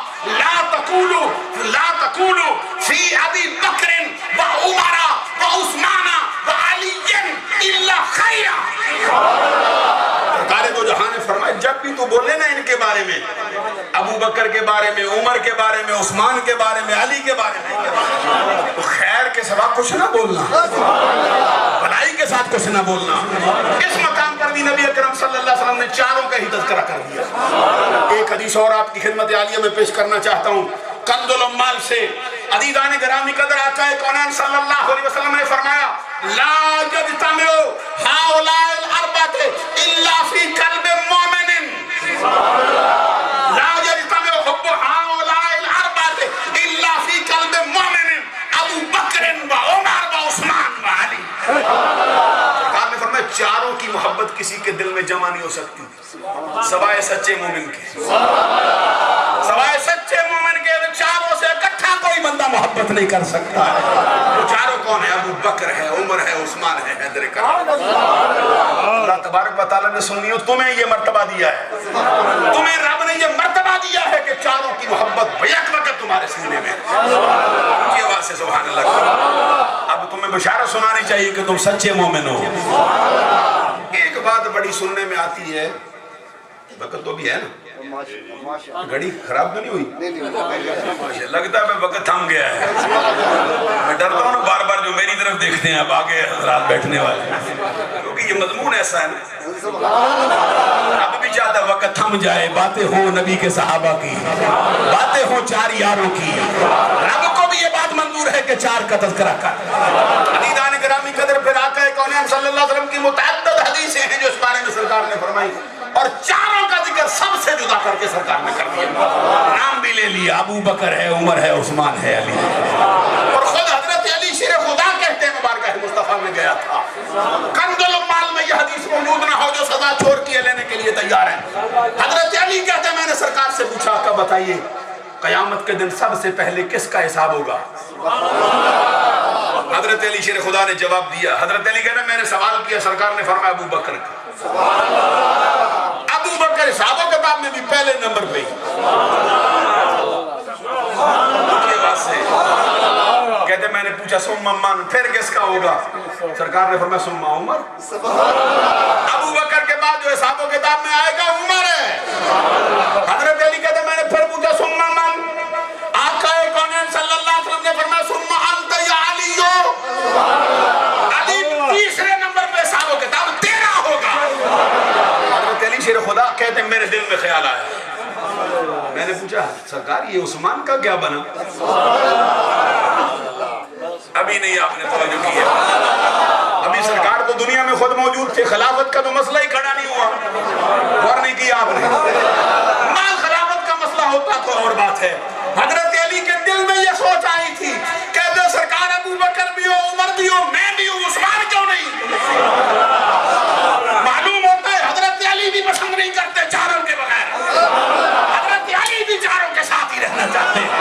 لا تقولوا فی ابی بکر و عمر و عثمان و علی الا خیرا. سرکار دو جہاں نے فرمایا جب بھی تو بولے نا ان کے بارے میں، ابو بکر کے بارے میں، عمر کے بارے میں، عثمان کے بارے میں، علی کے بارے میں، تو خیر کے سوا کچھ نہ بولنا، بھلائی کے ساتھ کچھ نہ بولنا. اس مقام پر بھی نبی اکرم صلی اللہ علیہ وسلم نے چاروں کا ہی تذکرہ کر دیا. ایک حدیث اور آپ کی خدمت عالیہ میں پیش کرنا چاہتا ہوں کنز العمال سے. عزیزان گرامی قدر آقا کونین صلی اللہ علیہ وسلم نے فرمایا لا یجتمع ہؤلاء الاربعة الا فی قلب مومن. لا یجتمع حب ہؤلاء الاربعة الا فی قلب مومن ابو بکر و عمر و عثمان و علی. سرکار نے فرمایا چاروں کی محبت کسی کے دل میں جمع نہیں ہو سکتی سوائے سچے مومن کے. سوائے سچے مومن کے چاروں سے اکٹھا کوئی بندہ محبت نہیں کر سکتا ہے. وہ چاروں کون ہے؟ ابو بکر ہے، عمر ہے، عثمان ہے، حیدر کرم. اللہ تبارک و تعالیٰ نے سنیو تمہیں یہ مرتبہ دیا ہے، تمہیں رب نے یہ مرتبہ دیا ہے کہ چاروں کی محبت بیک وقت تمہارے سینے میں. اونچی آواز سے سبحان اللہ. اب تمہیں بشارت سنانی چاہیے کہ تم سچے مومن ہو. ایک بات بڑی سننے میں آتی ہے، وقت تو بھی ہے نا، گھڑی خراب تو نہیں ہوئی؟ لگتا ہے وقت تھم گیا ہے. میں ڈرتا ہوں نا بار بار جو میری طرف دیکھتے ہیں اب آگے حضرات بیٹھنے والے، کیونکہ یہ مضمون ایسا ہے نا. اب بھی چاہتا وقت تھم جائے، باتیں ہوں نبی کے صحابہ کی، باتیں ہوں 4 یاروں کی. رب کو بھی یہ بات منظور ہے کہ 4 کا تذکرہ کر. عزیزان گرامی قدر پھر آقا کونین صلی اللہ علیہ وسلم کی متعدد حدیثیں ہیں جو اس بارے میں سرکار نے فرمائی اور چاروں کا ذکر سب سے جدا کر کے سرکار نے کر دیا. نام بھی لے لیا، ابو بکر ہے، عمر ہے، عثمان ہے، علی ہے. اور خود حضرت علی شیر خدا کہتے ہیں مبارکہ مصطفیٰ میں گیا تھا. کنز العمال میں یہ حدیث موجود نہ ہو جو سزا چور کی لینے کے لیے تیار ہے. حضرت علی کہتے ہیں میں نے سرکار سے پوچھا کہ بتائیے قیامت کے دن سب سے پہلے کس کا حساب ہوگا؟ حضرت علی شیر خدا نے جواب دیا. حضرت علی کہتے ہیں میں نے سوال کیا، سرکار نے فرمایا ابو بکر کا. ابو بکر حساب و کتاب میں بھی پہلے نمبر پہ ہی. کہتے میں نے پوچھا ثم من، پھر کس کا ہوگا؟ سرکار نے فرمایا ثم عمر. ابو بکر کے بعد جو حساب و کتاب میں آئے گا عمر ہے. حضرت علی کہتے میں نے پھر پوچھا ثم من. آقا کونین صلی اللہ علیہ وسلم نے فرمایا ثم انت یا علی. علی تیسرے نمبر پہ حساب و کتاب تیرا ہوگا. حضرت علی شیر خدا کہتے ہیں میرے دل میں خیال آیا. میں نے پوچھا سرکار یہ عثمان کا کیا بنا؟ ابھی نہیں آپ نے توجہ کی ہے. ابھی سرکار تو دنیا میں خود موجود تھے، خلافت کا تو مسئلہ ہی کھڑا نہیں ہوا. غور نہیں کیا آپ نے. مال خلافت کا مسئلہ ہوتا تو اور بات ہے. حضرت علی کے دل میں یہ سوچ آئی تھی، کہتے سرکار ابو بکر بھی ہو، عمر بھی ہو، میں بھی ہوں، عثمان کیوں نہیں؟ معلوم ہوتا ہے حضرت علی بھی پسند نہیں کرتے چاروں کے بغیر، حضرت علی بھی چاروں کے ساتھ ہی رہنا چاہتے ہیں۔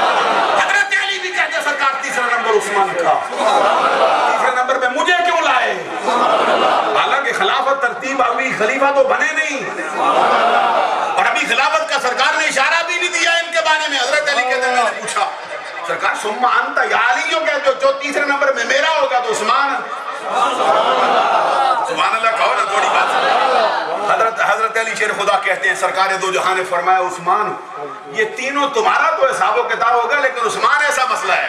حضرت علی بھی کہتے سرکار تیسرا نمبر عثمان کا، تیسرے نمبر پہ مجھے کیوں لائے؟ حالانکہ خلافت ترتیب ابھی خلیفہ تو بنے نہیں، اور ابھی خلافت کا سرکار نے اشارہ بھی نہیں دیا ان کے بارے میں۔ حضرت علی کہتے ہیں میں نے پوچھا سرکار ثم انت یا علی کیوں کہتے ہو؟ جو تیسرے نمبر میں میرا ہوگا تو عثمان۔ سبحان اللہ کہو نا تھوڑی بات۔ حضرت علی شیر خدا کہتے ہیں سرکار دو جہاں نے فرمایا عثمان یہ تینوں تمہارا تو حساب و کتاب ہوگا، لیکن عثمان ایسا مسئلہ ہے،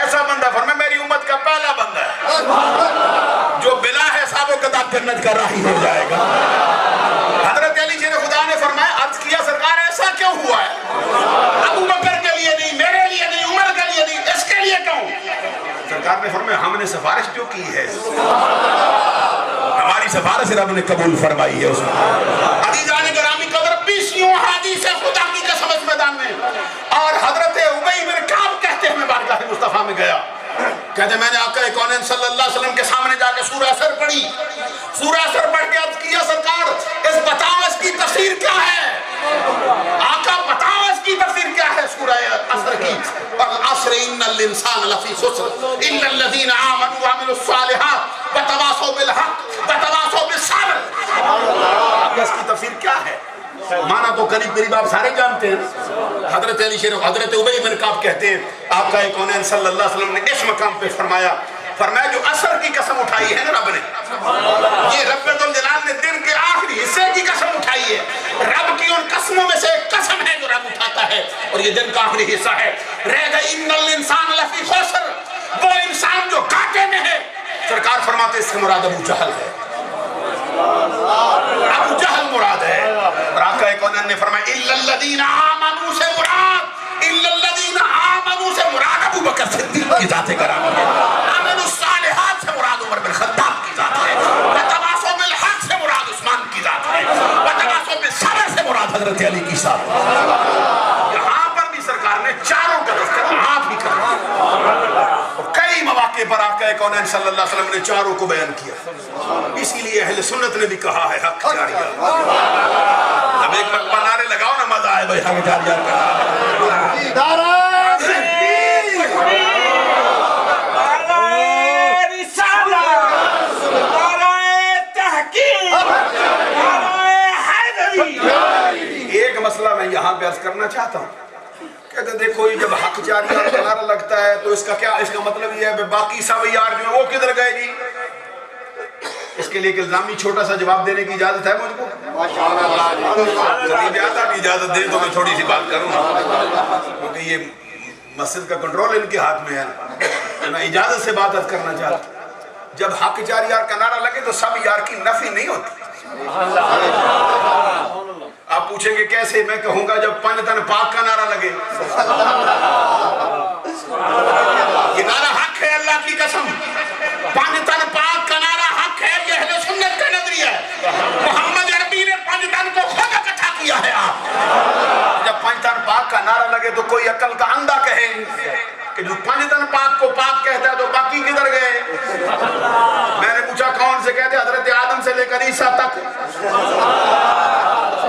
ایسا بندہ فرمایا میری امت کا پہلا بندہ ہے جو بلا حساب و کتاب جنت کا راہی ہو جائے گا۔ حضرت علی شیر خدا نے فرمایا عرض کیا سرکار ایسا کیوں ہوا ہے؟ ابو بکر کے لیے نہیں، میرے لیے نہیں، عمر کے لیے نہیں، اس کے لیے کیوں؟ سرکار نے فرمایا ہم نے سفارش جو کی ہے ہماری سفارش رب نے قبول فرمائی ہے۔ اس میں عزیزان گرامی قدر 20 حدیث خدا کی قسم اس میدان میں، اور حضرت ابی بن کعب کہتے ہیں میں بارگاہ مصطفیٰ میں گیا، کہتے میں نے آقا کونین صلی اللہ علیہ وسلم کے سامنے جا کے سورہ اثر پڑھی، سورہ اثر پڑھ کے عرض کیا سرکار اس بتاؤ اس کی تفسیر کیا ہے؟ آقا بتاؤ اس کی تفسیر کیا ہے سورہ اثر کی؟ والعصر ان الانسان لفی خسر الا الذین آمنوا وعملوا الصالحات وتواصوا بالحق وتواصوا بالصبر۔ آقا اس کی تفسیر کیا ہے؟ مانا تو قریب قریب آپ سارے جانتے ہیں۔ حضرت علی شیر حضرت ابی بن کعب کہتے ہیں آقا کونین صلی اللہ علیہ وسلم نے اس مقام پہ فرمایا جو اثر کی قسم اٹھائی ہے نا رب نے، یہ رب الجلال نے دن کے آخری حصے کی قسم اٹھائی ہے۔ رب کی ان قسموں میں سے ایک قسم ہے جو رب اٹھاتا ہے، اور یہ دن کا آخری حصہ ہے۔ رہ گئی ان الانسان لفی خسر، وہ انسان جو گھاٹے میں ہے۔ سرکار فرماتے اس سے مراد ابو جہل ہے، ابو جہل مراد ہے۔ اور آقا کونین نے فرمایا الا الذین آمنوا سے مراد، الا الذین آمنوا سے مراد ابو بکر صدیق کی ذات گرامی ہے، عملوا الصالحات سے مراد عمر بن خطاب کی ذات ہے، وتواصوا بالحق سے مراد عثمان کی ذات ہے، وتواصوا بالصبر سے مراد حضرت علی کی ذات ہے۔ یہاں پر بھی سرکار نے چاروں کا تذکرہ آپ ہی کرا، اور کئی مواقع پر آقا کونین صلی اللہ علیہ وسلم نے چاروں کو بیان کیا۔ اسی لیے اہل سنت نے بھی کہا ہے حق جاریہ۔ اب ایک مقبہ نعرے لگاؤ نا مزہ آئے بھائی حق جاریہ کا۔ ایک مسئلہ میں یہاں پہ عرض کرنا چاہتا ہوں، کہتے ہیں دیکھو یہ جب حق جاریہ کا نعرہ لگتا ہے تو اس کا کیا، اس کا مطلب یہ ہے کہ باقی سب یار جو ہیں وہ کدھر گئے جی؟ اس کے لیے ایک الزامی چھوٹا سا جواب دینے کی اجازت ہے مجھ کو؟ خطیب اعظم بھی اجازت دیں تو میں تھوڑی سی بات کروں، کیونکہ یہ مسجد کا کنٹرول ان کے ہاتھ میں ہے، میں اجازت سے بات کرنا چاہتا ہوں۔ جب حق جاریہ کا نعرہ لگے تو سب یار کی نفی نہیں ہوتی۔ آپ پوچھیں گے کیسے؟ میں کہوں گا جب پنج تن پاک کا نعرہ لگے، یہ نعرہ حق ہے اللہ کی قسم، پنج تن پاک کا نعرہ حق ہے، یہ اہل سنت کا نظریہ ہے۔ محمد عربی نے پنج تن کو خود اکٹھا کیا ہے۔ آپ جب پنج تن پاک کا نعرہ لگے تو کوئی عقل کا اندھا کہے کہ جو پنج تن پاک کو پاک کہتا ہے تو باقی کدھر گئے؟ میں نے پوچھا کون سے؟ کہتے حضرت آدم سے لے کر عیسیٰ تک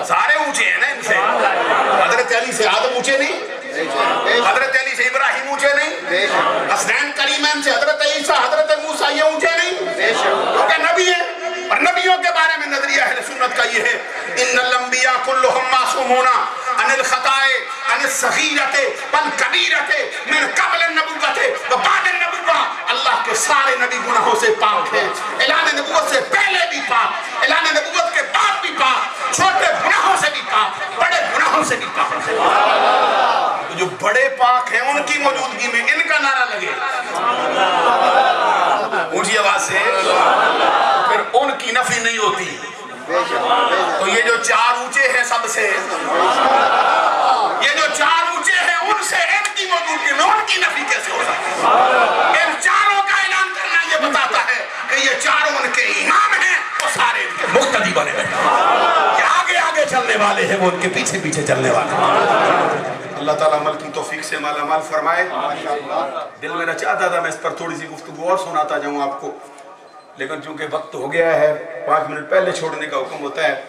سارے اونچے ہیں نا ان سے۔ حضرت علی سے آدم اونچے نہیں، حضرت علی سے ابراہیم اونچے نہیں، حسنین کریمین سے حضرت عیسیٰ حضرت موسیٰ یہ اونچے نہیں، کیونکہ نبی ہیں۔ اور نبیوں کے بارے میں نظریہ اہل سنت کا یہ ہے ان الانبیاء کلہم معصومون عن الخطاء عن الصغیرۃ والکبیرۃ من قبل النبوۃ وبعد النبوۃ۔ اللہ کے سارے نبی گناہوں سے پاک ہیں، اعلان نبوت سے پہلے بھی پاک، اعلان نبوت کے بعد بھی پاک، چھوٹے گناہوں سے بھی پاک، بڑے گناہوں سے بھی پاک۔ جو بڑے پاک ہیں ان کی موجودگی میں ان کا نعرہ لگے اونچی آواز سے، پھر ان کی نفی نہیں ہوتی۔ تو یہ جو چار اونچے ہیں سب سے، یہ جو چار اونچے ہیں ان سے ان کی موجودگی میں ان کی نفی کیسے ہو سکتی؟ ان چاروں کا اعلان کرنا یہ بتاتا ہے کہ یہ چاروں ان کے امام ہیں، وہ سارے ان کے مقتدی بنے ہوئے ہیں، یہ آگے آگے چلنے والے ہیں، وہ ان کے پیچھے پیچھے چلنے والے ہیں۔ اللہ تعالیٰ عمل کی توفیق سے مالا مال فرمائے. دل میرا چاہتا تھا میں اس پر تھوڑی سی گفتگو اور سناتا جاؤں آپ کو، لیکن چونکہ وقت ہو گیا ہے، 5 منٹ پہلے چھوڑنے کا حکم ہوتا ہے.